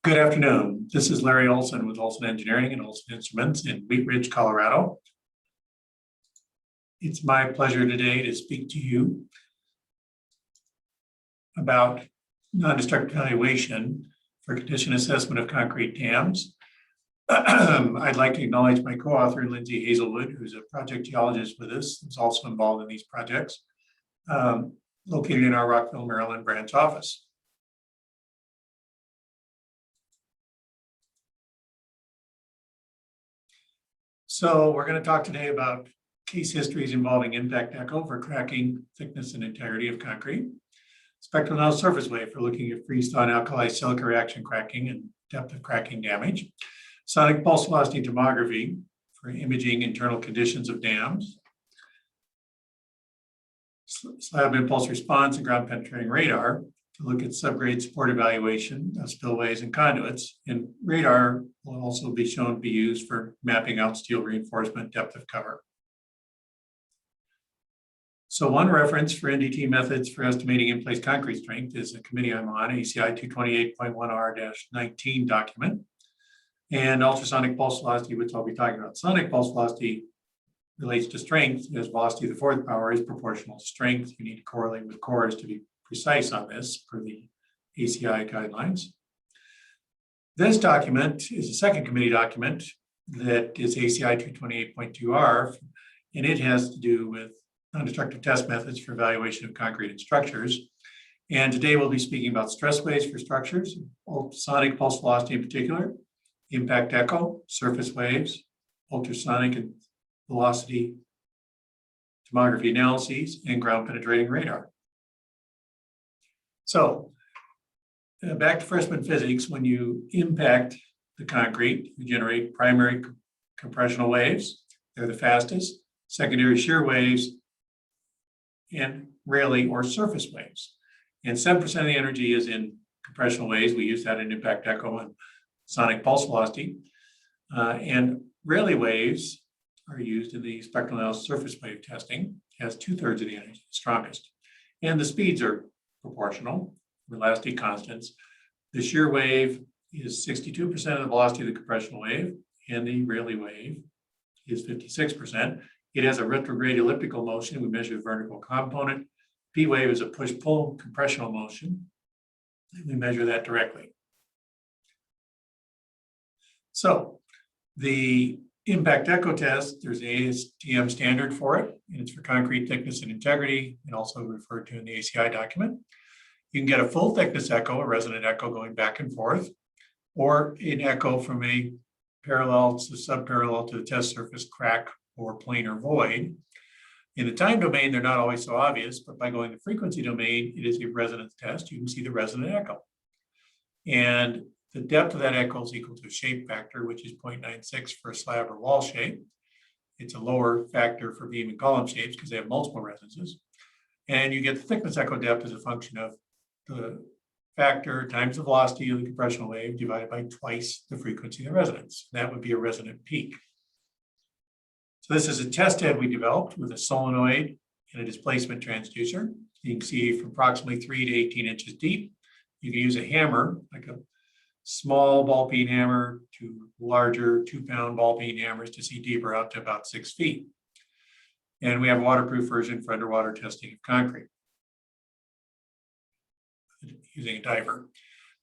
Good afternoon. This is Larry Olson with Olson Engineering and Olson Instruments in Wheat Ridge, Colorado. It's my pleasure today to speak to you about non-destructive evaluation for condition assessment of concrete dams. I'd like to acknowledge my co-author, Lindsay Hazelwood, who's a project geologist with us, who's also involved in these projects, located in our Rockville, Maryland branch office. So we're going to talk today about case histories involving impact echo for cracking, thickness, and integrity of concrete. Spectral analysis surface wave for looking at freeze-thaw and alkali-silica reaction cracking and depth of cracking damage. Sonic pulse velocity tomography for imaging internal conditions of dams. Slab impulse response and ground penetrating radar to look at subgrade support evaluation of spillways and conduits. And radar will also be shown to be used for mapping out steel reinforcement depth of cover. So one reference for NDT methods for estimating in-place concrete strength is a committee I'm on, ACI 228.1R-19 document. And ultrasonic pulse velocity, which I'll be talking about. Sonic pulse velocity relates to strength, as velocity of the fourth power is proportional to strength. You need to correlate with cores to be precise on this per the ACI guidelines. This document is a second committee document that is ACI 228.2R, and it has to do with non-destructive test methods for evaluation of concrete and structures. And today we'll be speaking about stress waves for structures, sonic pulse velocity in particular, impact echo, surface waves, ultrasonic and velocity tomography analyses, and ground penetrating radar. So back to freshman physics, when you impact the concrete, you generate primary compressional waves. They're the fastest, secondary shear waves, and Rayleigh or surface waves. And 7% of the energy is in compressional waves. We use that in impact echo and sonic pulse velocity. And Rayleigh waves are used in the spectral analysis surface wave testing, has 2/3 of the energy, strongest. And the speeds are proportional, velocity constants. The shear wave is 62% of the velocity of the compressional wave, and the Rayleigh wave is 56%. It has a retrograde elliptical motion. We measure the vertical component. P wave is a push-pull compressional motion, and we measure that directly. So the impact echo test, there's an ASTM standard for it, and it's for concrete thickness and integrity, and also referred to in the ACI document. You can get a full thickness echo, a resonant echo going back and forth, or an echo from a parallel to subparallel to the test surface crack or planar void. In the time domain, they're not always so obvious, but by going to frequency domain, it is a resonance test. You can see the resonant echo. And the depth of that echo is equal to a shape factor, which is 0.96 for a slab or wall shape. It's a lower factor for beam and column shapes because they have multiple resonances. And you get the thickness echo depth as a function of the factor times the velocity of the compressional wave divided by twice the frequency of the resonance. That would be a resonant peak. So this is a test head we developed with a solenoid and a displacement transducer. You can see from approximately 3 to 18 inches deep. You can use a hammer, like a small ball peen hammer to larger 2-pound ball peen hammers to see deeper out to about 6 feet. And we have a waterproof version for underwater testing of concrete using a diver.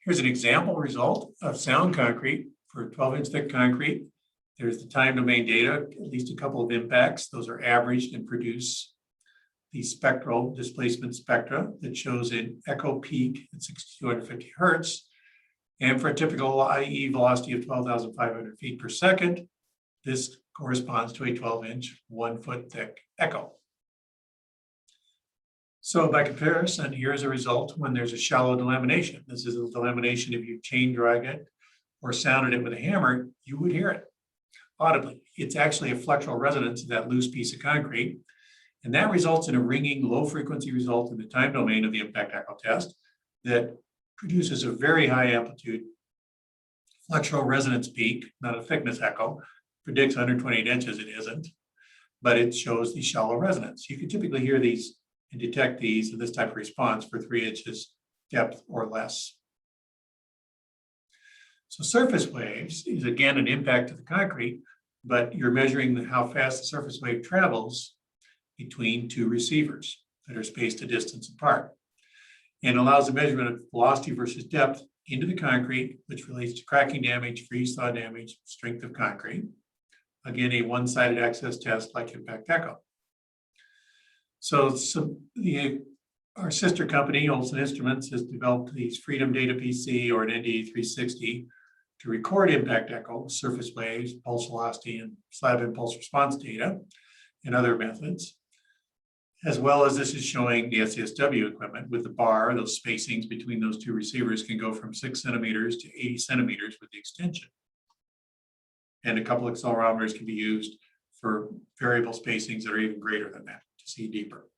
Here's an example result of sound concrete for 12-inch thick concrete. There's the time domain data, at least a couple of impacts. Those are averaged and produce the spectral displacement spectra that shows an echo peak at 6,250 hertz. And for a typical IE velocity of 12,500 feet per second, this corresponds to a 12-inch, 1-foot thick echo. So by comparison, here's a result when there's a shallow delamination. This is a delamination. If you chain drag it or sounded it with a hammer, you would hear it audibly. It's actually a flexural resonance of that loose piece of concrete. And that results in a ringing low frequency result in the time domain of the impact echo test that produces a very high amplitude flexural resonance peak, not a thickness echo. Predicts 128 inches, it isn't, but it shows the shallow resonance. You can typically hear these and detect these in this type of response for 3 inches depth or less. So surface waves is again an impact to the concrete, but you're measuring how fast the surface wave travels between two receivers that are spaced a distance apart, and allows the measurement of velocity versus depth into the concrete, which relates to cracking damage, freeze-thaw damage, strength of concrete. Again, a one-sided access test like impact echo. So our sister company, Olson Instruments, has developed these Freedom Data PC or an NDE 360 to record impact echo, surface waves, pulse velocity, and slab impulse response data, and other methods. As well as this is showing the SASW equipment with the bar, those spacings between those two receivers can go from 6 centimeters to 80 centimeters with the extension. And a couple of accelerometers can be used for variable spacings that are even greater than that to see deeper.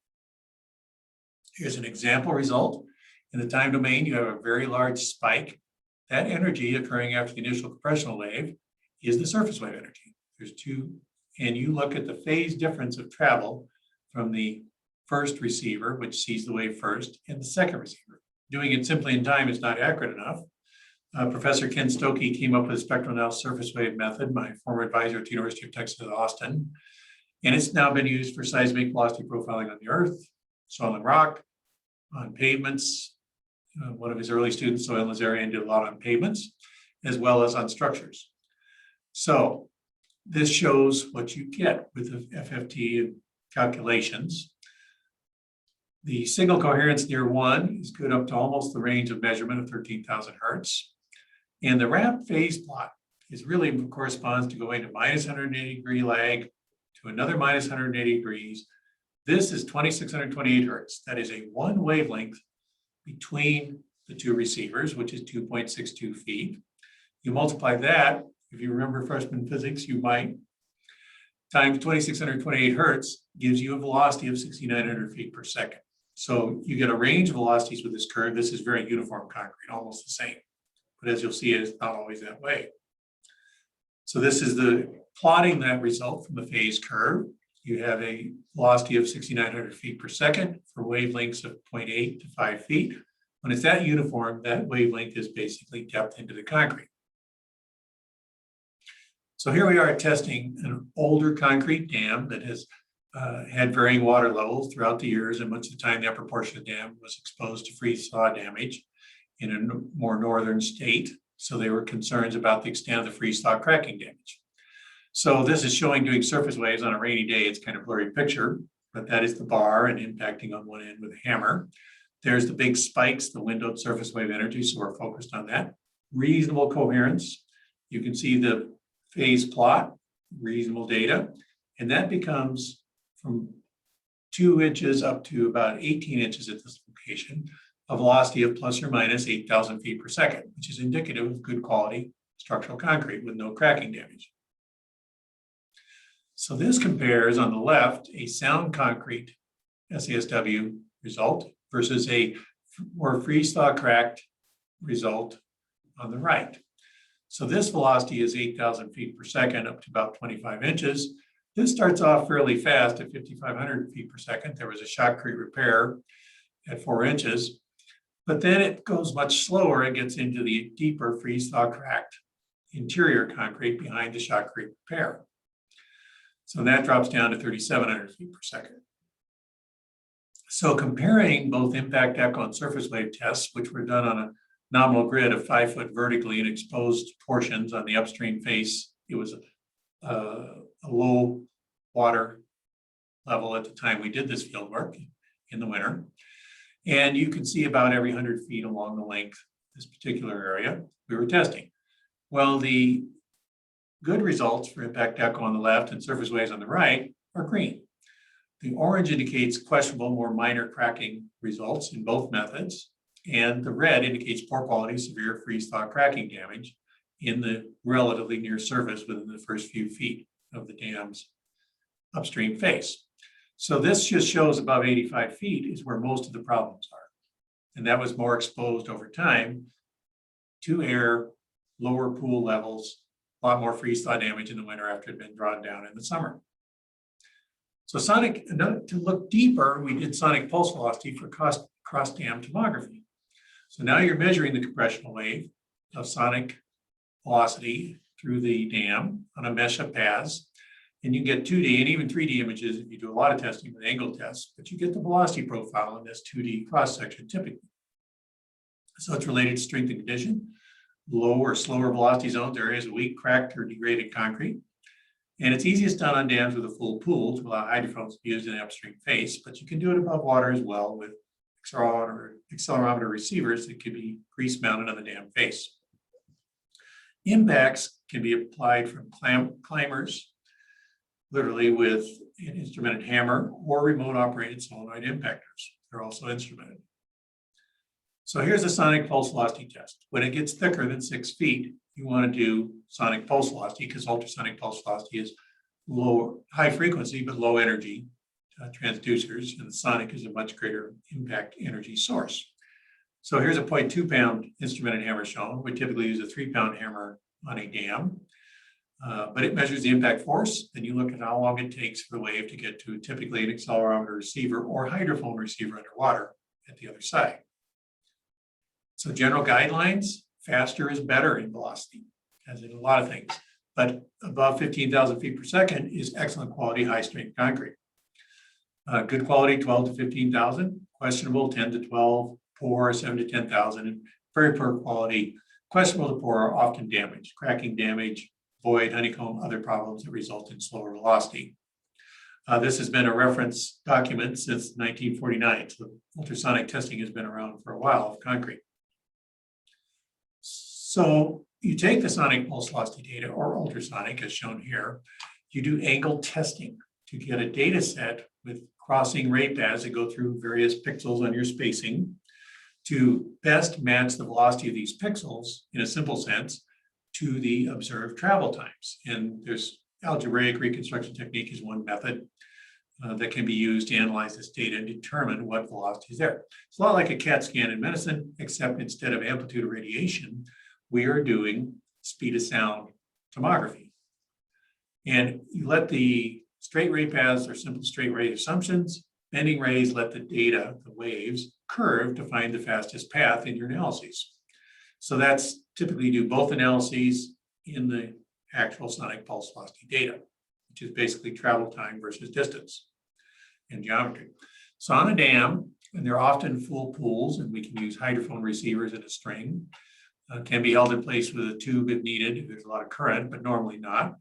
Here's an example result. In the time domain, you have a very large spike. That energy occurring after the initial compressional wave is the surface wave energy. There's two, and you look at the phase difference of travel from the first receiver, which sees the wave first, and the second receiver. Doing it simply in time is not accurate enough. Professor Ken Stokey came up with a spectral analysis surface wave method, my former advisor at the University of Texas at Austin. And it's now been used for seismic velocity profiling on the earth, soil and rock, on pavements. One of his early students, Soil Lazarian, did a lot on pavements, as well as on structures. So this shows what you get with the FFT calculations. The signal coherence near 1 is good up to almost the range of measurement of 13,000 hertz. And the ramp phase plot is really corresponds to going to minus 180 degree lag to another minus 180 degrees. This is 2628 hertz. That is a one wavelength between the two receivers, which is 2.62 feet. You multiply that, if you remember freshman physics, you might, times 2628 hertz gives you a velocity of 6,900 feet per second. So you get a range of velocities with this curve. This is very uniform concrete, almost the same. But as you'll see, it's not always that way. So this is the plotting that result from the phase curve. You have a velocity of 6,900 feet per second for wavelengths of 0.8 to 5 feet. When it's that uniform, that wavelength is basically depth into the concrete. So here we are testing an older concrete dam that has had varying water levels throughout the years, and much of the time the upper portion of the dam was exposed to freeze-thaw damage in a more northern state. So there were concerns about the extent of the freeze-thaw cracking damage. So this is showing doing surface waves on a rainy day. It's kind of blurry picture, but that is the bar and impacting on one end with a hammer. There's the big spikes, the windowed surface wave energy, so we're focused on that. Reasonable coherence. You can see the phase plot, reasonable data, and that becomes from 2 inches up to about 18 inches at this location, a velocity of plus or minus 8,000 feet per second, which is indicative of good quality structural concrete with no cracking damage. So this compares on the left a sound concrete SASW result versus a more freeze-thaw cracked result on the right. So this velocity is 8,000 feet per second up to about 25 inches. This starts off fairly fast at 5,500 feet per second. There was a shotcrete repair at 4 inches, but then it goes much slower. It gets into the deeper freeze-thaw cracked interior concrete behind the shotcrete repair. So that drops down to 3,700 feet per second. So comparing both impact echo and surface wave tests, which were done on a nominal grid of 5 foot vertically in exposed portions on the upstream face, it was a low water level at the time we did this field work in the winter. And you can see about every 100 feet along the length of this particular area we were testing. Well, the good results for impact echo on the left and surface waves on the right are green. The orange indicates questionable, more minor cracking results in both methods, and the red indicates poor quality, severe freeze-thaw cracking damage in the relatively near surface within the first few feet of the dam's upstream face. So this just shows above 85 feet is where most of the problems are. And that was more exposed over time to air, lower pool levels, a lot more freeze-thaw damage in the winter after it had been drawn down in the summer. So sonic, to look deeper, we did sonic pulse velocity for cross-dam tomography. So now you're measuring the compressional wave of sonic velocity through the dam on a mesh of paths. And you get 2D and even 3D images if you do a lot of testing with angle tests, but you get the velocity profile in this 2D cross-section typically. So it's related to strength and condition. Low or slower velocity zones, areas of weak, cracked, or degraded concrete. And it's easiest done on dams with a full pool to allow hydrophones to be used in the upstream face, but you can do it above water as well with accelerometer receivers that could be grease mounted on the dam face. Impacts can be applied from climbers, literally with an instrumented hammer or remote operated solenoid impactors. They're also instrumented. So here's a sonic pulse velocity test. When it gets thicker than 6 feet, you want to do sonic pulse velocity because ultrasonic pulse velocity is low, high frequency, but low energy transducers, and the sonic is a much greater impact energy source. So here's a 0.2 pound instrumented hammer shown. We typically use a 3 pound hammer on a dam, but it measures the impact force. Then you look at how long it takes for the wave to get to typically an accelerometer receiver or hydrophone receiver underwater at the other side. So general guidelines, faster is better in velocity, as in a lot of things, but above 15,000 feet per second is excellent quality, high strength concrete. Good quality, 12 to 15,000, questionable, 10 to 12, poor, 7 to 10,000, and very poor quality, questionable to poor are often damaged, cracking damage, void, honeycomb, other problems that result in slower velocity. This has been a reference document since 1949, so ultrasonic testing has been around for a while of concrete. So you take the sonic pulse velocity data or ultrasonic as shown here, you do angle testing to get a data set with crossing ray paths that go through various pixels on your spacing to best match the velocity of these pixels in a simple sense to the observed travel times. And there's algebraic reconstruction technique is one method that can be used to analyze this data and determine what velocity is there. It's a lot like a CAT scan in medicine, except instead of amplitude of radiation, we are doing speed of sound tomography. And you let the straight ray paths or simple straight ray assumptions, bending rays let the data, the waves, curve to find the fastest path in your analyses. So that's typically do both analyses in the actual sonic pulse velocity data, which is basically travel time versus distance in geometry. So on a dam, and they're often full pools, and we can use hydrophone receivers in a string, can be held in place with a tube if needed, if there's a lot of current, but normally not.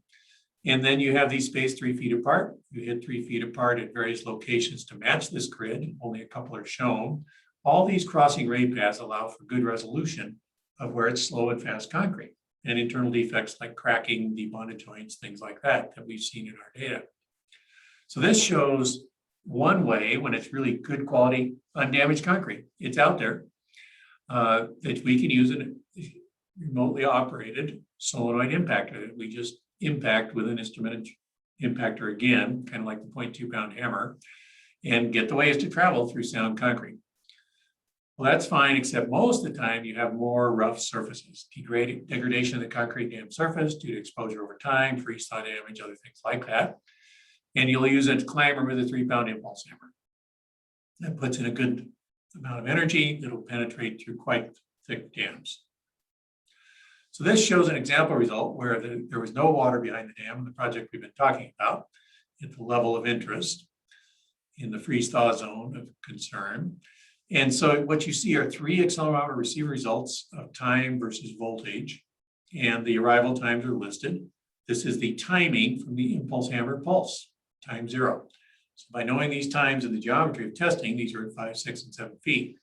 And then you have these spaced 3 feet apart. You hit 3 feet apart at various locations to match this grid. Only a couple are shown. All these crossing ray paths allow for good resolution of where it's slow and fast concrete and internal defects like cracking, debonded joints, things like that we've seen in our data. So this shows one way when it's really good quality, undamaged concrete. It's out there that we can use a remotely operated solenoid impactor that we just impact with an instrumented impactor again, kind of like the 0.2 pound hammer, and get the waves to travel through sound concrete. Well, that's fine, except most of the time you have more rough surfaces, degradation of the concrete dam surface due to exposure over time, freeze-thaw damage, other things like that. And you'll use a climber with a 3 pound impulse hammer. That puts in a good amount of energy that'll penetrate through quite thick dams. So this shows an example result where there was no water behind the dam in the project we've been talking about at the level of interest in the freeze-thaw zone of concern. And so what you see are 3 accelerometer receiver results of time versus voltage, and the arrival times are listed. This is the timing from the impulse hammer pulse, time 0. So by knowing these times in the geometry of testing, these are at 5, 6, and 7 feet,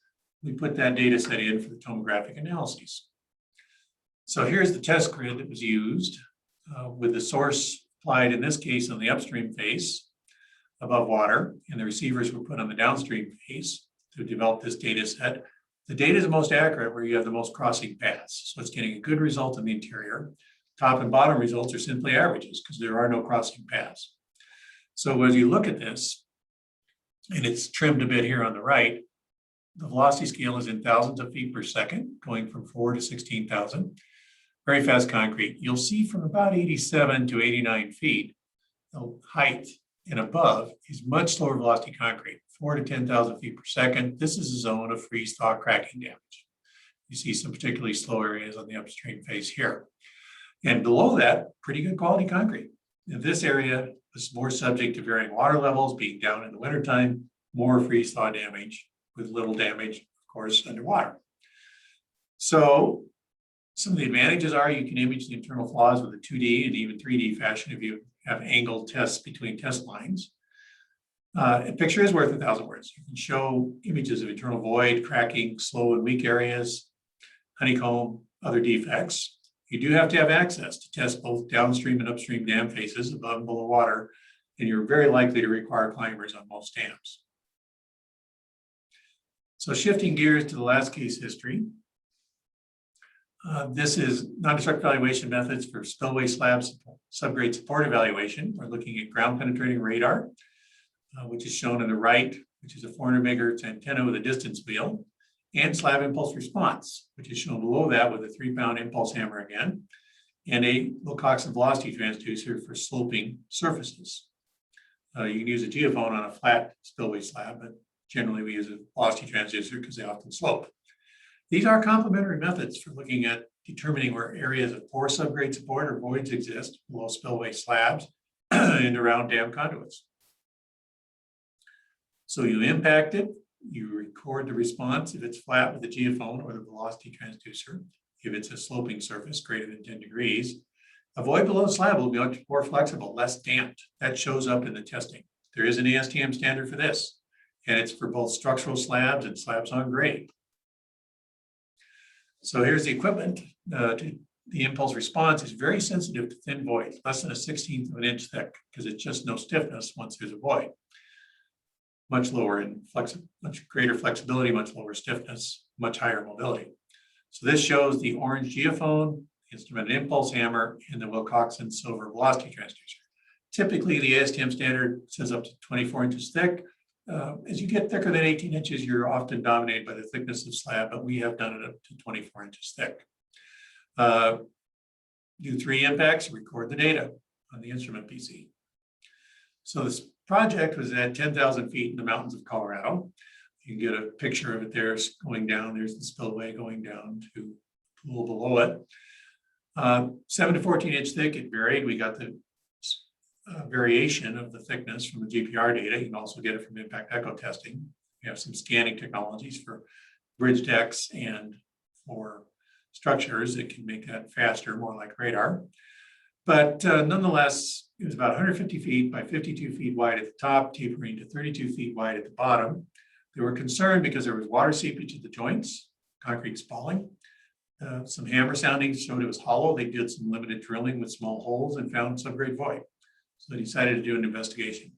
we put that data set in for the tomographic analyses. So here's the test grid that was used with the source applied in this case on the upstream face above water, and the receivers were put on the downstream face to develop this data set. The data is the most accurate where you have the most crossing paths. So it's getting a good result in the interior. Top and bottom results are simply averages because there are no crossing paths. So as you look at this, and it's trimmed a bit here on the right, the velocity scale is in thousands of feet per second, going from 4 to 16,000. Very fast concrete. You'll see from about 87 to 89 feet, the height and above is much slower velocity concrete, 4 to 10,000 feet per second. This is a zone of freeze-thaw cracking damage. You see some particularly slow areas on the upstream face here. And below that, pretty good quality concrete. And this area was more subject to varying water levels, being down in the wintertime, more freeze-thaw damage, with little damage, of course, underwater. So some of the advantages are you can image the internal flaws with a 2D and even 3D fashion if you have angled tests between test lines. A picture is worth 1,000 words. You can show images of internal void, cracking, slow and weak areas, honeycomb, other defects. You do have to have access to test both downstream and upstream dam faces above and below water, and you're very likely to require climbers on most dams. So shifting gears to the last case history. This is non-destructive evaluation methods for spillway slab subgrade support evaluation. We're looking at ground penetrating radar, which is shown on the right, which is a 400 megahertz antenna with a distance wheel, and slab impulse response, which is shown below that with a 3-pound impulse hammer again, and a Wilcoxon velocity transducer for sloping surfaces. You can use a geophone on a flat spillway slab, but generally we use a velocity transducer because they often slope. These are complementary methods for looking at determining where areas of poor subgrade support or voids exist below spillway slabs and around dam conduits. So you impact it, you record the response if it's flat with the geophone or the velocity transducer. If it's a sloping surface greater than 10 degrees, a void below the slab will be much more flexible, less damped. That shows up in the testing. There is an ASTM standard for this, and it's for both structural slabs and slabs on grade. So here's the equipment. The impulse response is very sensitive to thin voids, less than a 1/16 of an inch thick, because it's just no stiffness once there's a void. Much lower in much greater flexibility, much lower stiffness, much higher mobility. So this shows the orange geophone, instrument impulse hammer, and the Wilcoxon silver velocity transducer. Typically, the ASTM standard says up to 24 inches thick. As you get thicker than 18 inches, you're often dominated by the thickness of slab, but we have done it up to 24 inches thick. Do 3 impacts, record the data on the instrument PC. So this project was at 10,000 feet in the mountains of Colorado. You can get a picture of it there going down. There's the spillway going down to the pool below it. 7 to 14 inch thick, it varied. We got the variation of the thickness from the GPR data. You can also get it from impact echo testing. We have some scanning technologies for bridge decks and for structures that can make that faster, more like radar. But nonetheless, it was about 150 feet by 52 feet wide at the top, tapering to 32 feet wide at the bottom. They were concerned because there was water seepage at the joints, concrete spalling. Some hammer soundings showed it was hollow. They did some limited drilling with small holes and found subgrade void. So they decided to do an investigation.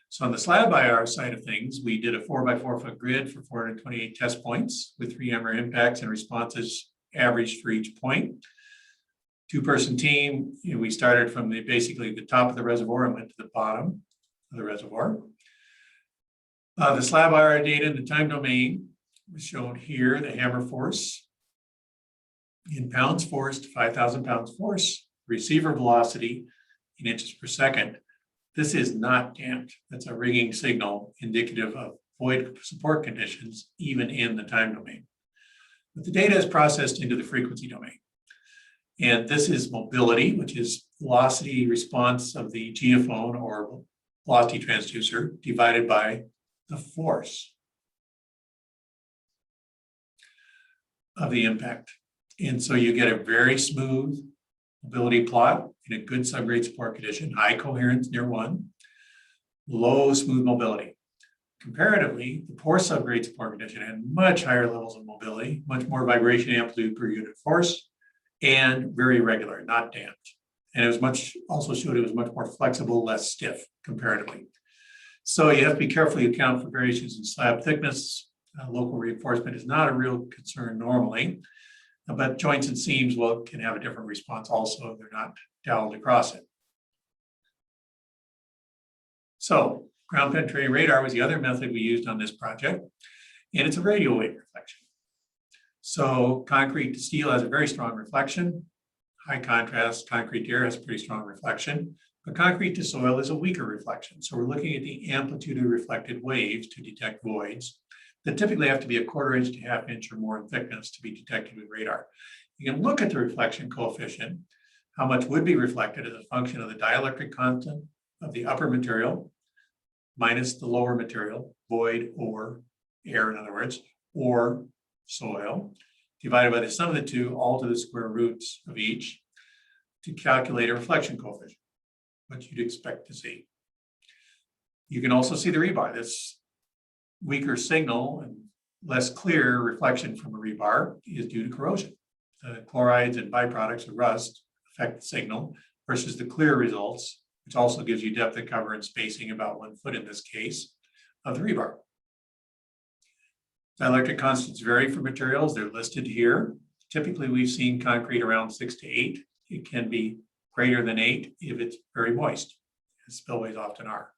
So on the slab IR side of things, we did a 4 by 4 foot grid for 428 test points with 3 hammer impacts and responses averaged for each point. 2-person team, we started from basically the top of the reservoir and went to the bottom of the reservoir. The slab IR data in the time domain was shown here, the hammer force in pounds force to 5,000 pounds force, receiver velocity in inches per second. This is not damped. That's a rigging signal indicative of void support conditions, even in the time domain. But the data is processed into the frequency domain. And this is mobility, which is velocity response of the geophone or velocity transducer divided by the force of the impact. And so you get a very smooth mobility plot in a good subgrade support condition, high coherence near 1, low smooth mobility. Comparatively, the poor subgrade support condition had much higher levels of mobility, much more vibration amplitude per unit force, and very regular, not damped. And it was also showed it was much more flexible, less stiff comparatively. So you have to be carefully account for variations in slab thickness. Local reinforcement is not a real concern normally, but joints and seams can have a different response also if they're not doweled across it. So ground penetrating radar was the other method we used on this project, and it's a radio wave reflection. So concrete to steel has a very strong reflection. High contrast concrete to air has a pretty strong reflection, but concrete to soil is a weaker reflection. So we're looking at the amplitude of reflected waves to detect voids that typically have to be a 1/4 inch to 1/2 inch or more in thickness to be detected with radar. You can look at the reflection coefficient how much would be reflected as a function of the dielectric constant of the upper material minus the lower material, void or air, in other words, or soil, divided by the sum of the two, all to the square roots of each, to calculate a reflection coefficient, what you'd expect to see. You can also see the rebar. This weaker signal and less clear reflection from a rebar is due to corrosion. The chlorides and byproducts of rust affect the signal versus the clear results, which also gives you depth of cover and spacing about 1 foot in this case of the rebar. Dielectric constants vary for materials. They're listed here. Typically, we've seen concrete around 6 to 8. It can be greater than 8 if it's very moist, as spillways often are.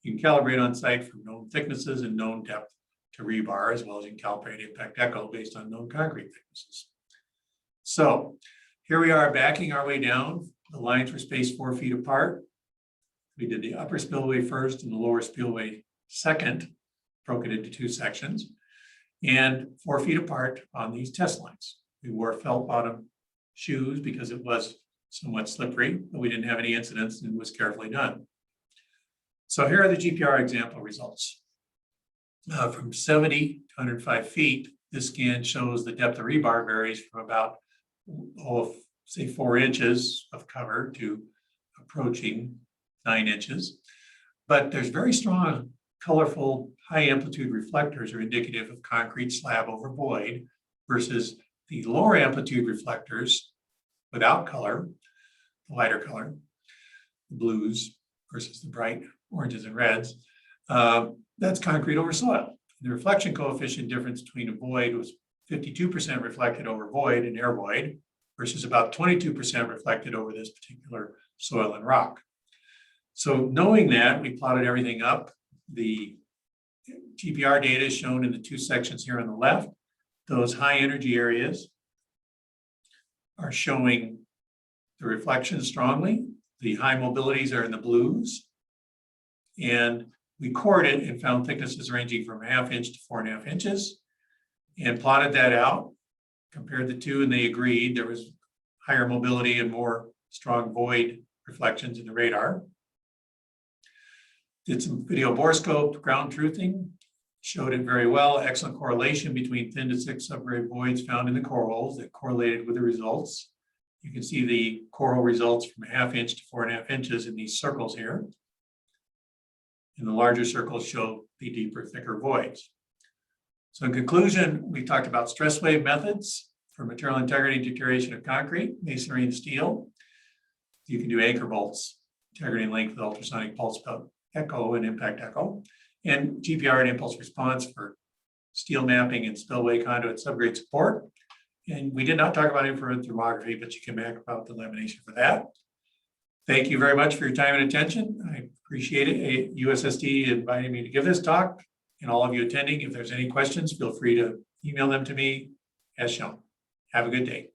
You can calibrate on site from known thicknesses and known depth to rebar, as well as you can calibrate impact echo based on known concrete thicknesses. So here we are backing our way down. The lines were spaced 4 feet apart. We did the upper spillway first and the lower spillway second, broke it into 2 sections, and 4 feet apart on these test lines. We wore felt bottom shoes because it was somewhat slippery, but we didn't have any incidents and it was carefully done. So here are the GPR example results. From 70 to 105 feet, this scan shows the depth of rebar varies from about, say 4 inches of cover to approaching 9 inches. But there's very strong, colorful, high amplitude reflectors are indicative of concrete slab over void versus the lower amplitude reflectors without color, the lighter color, the blues versus the bright oranges and reds. That's concrete over soil. The reflection coefficient difference between a void was 52% reflected over void and air void versus about 22% reflected over this particular soil and rock. So knowing that, we plotted everything up. The GPR data is shown in the 2 sections here on the left. Those high energy areas are showing the reflection strongly. The high mobilities are in the blues. And we cored it and found thicknesses ranging from 1/2 inch to 4.5 inches and plotted that out, compared the two, and they agreed there was higher mobility and more strong void reflections in the radar. Did some video borescope ground truthing, showed it very well. Excellent correlation between thin to thick subgrade voids found in the core holes that correlated with the results. You can see the core hole results from 1/2 inch to 4.5 inches in these circles here. And the larger circles show the deeper, thicker voids. So in conclusion, we talked about stress wave methods for material integrity and deterioration of concrete, masonry, and steel. You can do anchor bolts, integrity and length with ultrasonic pulse echo and impact echo, and GPR and impulse response for steel mapping and spillway conduit subgrade support. And we did not talk about infrared tomography, but you can back about the lamination for that. Thank you very much for your time and attention. I appreciate it. USSD invited me to give this talk, and all of you attending, if there's any questions, feel free to email them to me as shown. Have a good day.